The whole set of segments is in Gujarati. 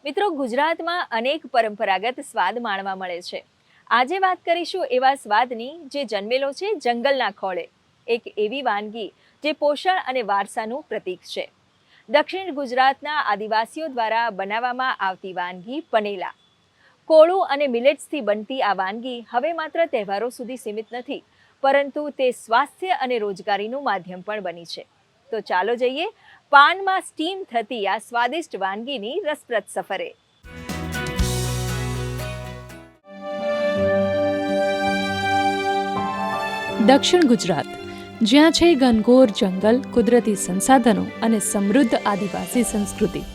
મિત્રો, ગુજરાતમાં અનેક પરંપરાગત સ્વાદ માણવા મળે છે. આજે વાત કરીશું એવા સ્વાદની જે જન્મેલો છે જંગલના ખોળે. એક એવી વાનગી જે પોષણ અને વારસાનું પ્રતીક છે. દક્ષિણ ગુજરાતના આદિવાસીઓ દ્વારા બનાવવામાં આવતી વાનગી પનેલા. કોળું અને મિલેટ્સથી બનતી આ વાનગી હવે માત્ર તહેવારો સુધી સીમિત નથી, પરંતુ તે સ્વાસ્થ્ય અને રોજગારીનું માધ્યમ પણ બની છે. તો ચાલો જઈએ પાનમાં સ્ટીમ થતી આ સ્વાદિષ્ટ વાનગીની રસપ્રદ સફરે. દક્ષિણ ગુજરાત, જ્યાં છે ઘનઘોર જંગલ, કુદરતી સંસાધનો અને સમૃદ્ધ આદિવાસી સંસ્કૃતિ.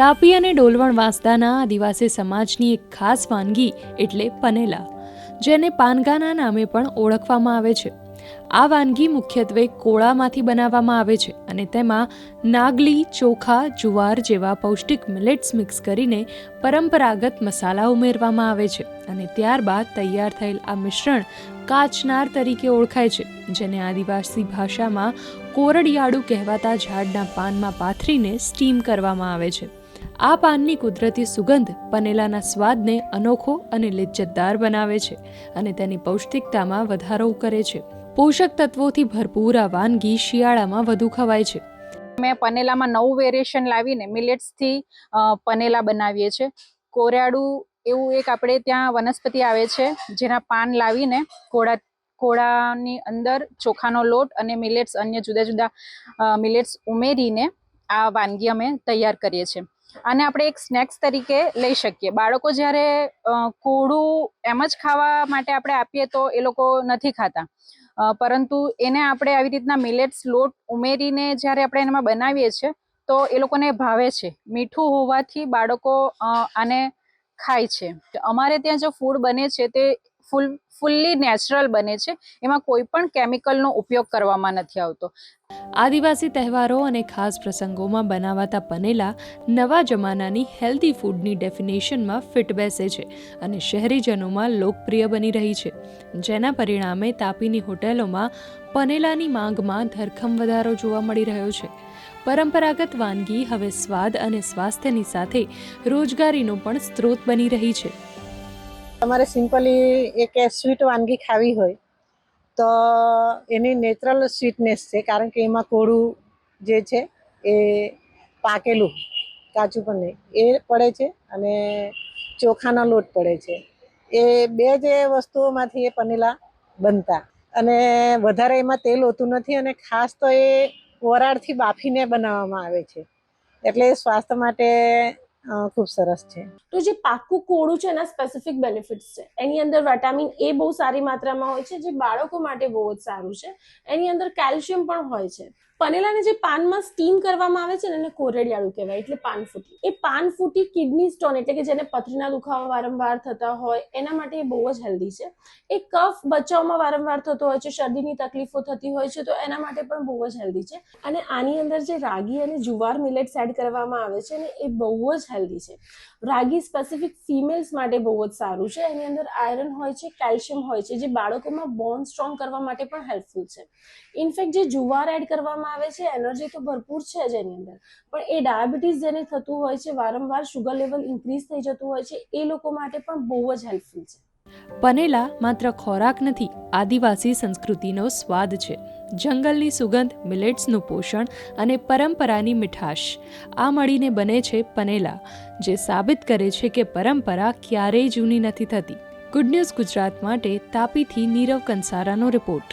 તાપી અને ડોલવણ વાંસદાના આદિવાસી સમાજની એક ખાસ વાનગી એટલે પનેલા, જેને પાનગાના નામે પણ ઓળખવામાં આવે છે. આ વાનગી મુખ્યત્વે કોળામાંથી બનાવવામાં આવે છે અને તેમાં નાગલી, ચોખા, જુવાર જેવા પૌષ્ટિક મિલેટ્સ મિક્સ કરીને પરંપરાગત મસાલા ઉમેરવામાં આવે છે અને ત્યારબાદ તૈયાર થયેલ આ મિશ્રણ કાચનાર તરીકે ઓળખાય છે, જેને આદિવાસી ભાષામાં કોરડિયાળું કહેવાતા ઝાડના પાનમાં પાથરીને સ્ટીમ કરવામાં આવે છે. આ પાનની કુદરતી સુગંધ પનેલાના સ્વાદને અનોખો અને લિજ્જતદાર બનાવે છે અને તેની પૌષ્ટિકતામાં વધારો કરે છે. પોષક તત્વોથી ભરપૂર આ વાનગી શિયાળામાં વધુ ખવાય છે. મેં પનેલામાં નવું વેરિએશન લાવીને મિલેટ્સથી પનેલા બનાવીએ છીએ. કોરિયાળું એવું એક આપણે ત્યાં વનસ્પતિ આવે છે, જેના પાન લાવીને કોળાની અંદર ચોખાનો લોટ અને મિલેટ્સ, અન્ય જુદા જુદા મિલેટ્સ ઉમેરીને આ વાનગી અમે તૈયાર કરીએ છીએ. અને આપણે એક સ્નેક્સ તરીકે લઈ શકીએ. બાળકો જ્યારે કોળું એમ જ ખાવા માટે આપણે આપીએ તો એ લોકો નથી ખાતા, પરંતુ એને આપણે આવી રીતના મિલેટ્સ લોટ ઉમેરીને જ્યારે આપણે એમાં બનાવીએ છીએ તો એ લોકોને ભાવે છે. મીઠું હોવાથી બાળકો આને ખાય છે. અમારે ત્યાં જો ફૂડ બને છે તે ફૂલ્લી નેચરલ બને છે, એમાં કોઈ પણ કેમિકલનો ઉપયોગ કરવામાં નથી આવતો. આદિવાસી તહેવારો અને ખાસ પ્રસંગોમાં બનાવાતા પનેલા નવા જમાનાની હેલ્ધી ફૂડની ડેફિનેશનમાં ફિટ બેસે છે અને શહેરીજનોમાં લોકપ્રિય બની રહી છે, જેના પરિણામે તાપીની હોટેલોમાં પનેલાની માંગમાં ધરખમ વધારો જોવા મળી રહ્યો છે. પરંપરાગત વાનગી હવે સ્વાદ અને સ્વાસ્થ્યની સાથે રોજગારીનો પણ સ્ત્રોત બની રહી છે. તમારે સિમ્પલી એક સ્વીટ વાનગી ખાવી હોય તો એની નેચરલ સ્વીટનેસ છે, કારણ કે એમાં કોળું જે છે એ પાકેલું, કાચું પણ નહીં, એ પડે છે અને ચોખાનો લોટ પડે છે. એ બે જે વસ્તુઓમાંથી એ પનેલા બનતા, અને વધારે એમાં તેલ હોતું નથી અને ખાસ તો એ વરાળથી બાફીને બનાવવામાં આવે છે, એટલે સ્વાસ્થ્ય માટે ખૂબ સરસ છે. તો જે પાકું કોળું છે એના સ્પેસિફિક બેનિફિટ્સ છે. એની અંદર વિટામિન એ બહુ સારી માત્રામાં હોય છે, જે બાળકો માટે બહુ જ સારું છે. એની અંદર કેલ્શિયમ પણ હોય છે. પનેલાને જે પાનમાં સ્ટીમ કરવામાં આવે છે ને એને કોરડિયાળું કહેવાય, એટલે પાનફૂટી. એ પાનફૂટી કિડની સ્ટોન એટલે કે જેને પથરીના દુખાવા વારંવાર થતા હોય એના માટે બહુ જ હેલ્ધી છે. એ કફ બચ્ચાઓમાં વારંવાર થતો હોય છે, શરદીની તકલીફો થતી હોય છે, તો એના માટે પણ બહુ જ હેલ્ધી છે. અને આની અંદર જે રાગી અને જુવાર મિલેટ્સ એડ કરવામાં આવે છે ને એ બહુ જ હેલ્ધી છે. રાગી સ્પેસિફિક ફિમેલ્સ માટે બહુ જ સારું છે. એની અંદર આયરન હોય છે, કેલ્શિયમ હોય છે, જે બાળકોમાં બોન સ્ટ્રોંગ કરવા માટે પણ હેલ્પફુલ છે. ઇનફેક્ટ જે જુવાર એડ કરવામાં આવે છે, એનર્જી તો ભરપૂર છે જ એની અંદર, પણ એ ડાયાબિટીસ જેને થતું હોય છે, વારંવાર શુગર લેવલ ઇન્ક્રીઝ થઈ જતું હોય છે, એ લોકો માટે પણ બહુ જ હેલ્પફુલ છે. પનેલા માત્ર ખોરાક નથી, આદિવાસી સંસ્કૃતિનો સ્વાદ છે. જંગલની સુગંધ, મિલેટ્સનું પોષણ અને પરંપરાની મીઠાશ, આ મળીને બને છે પનેલા, જે સાબિત કરે છે કે પરંપરા ક્યારેય જૂની નથી થતી. ગુડ ન્યૂઝ ગુજરાત માટે તાપીથી નીરવ કંસારાનો રિપોર્ટ.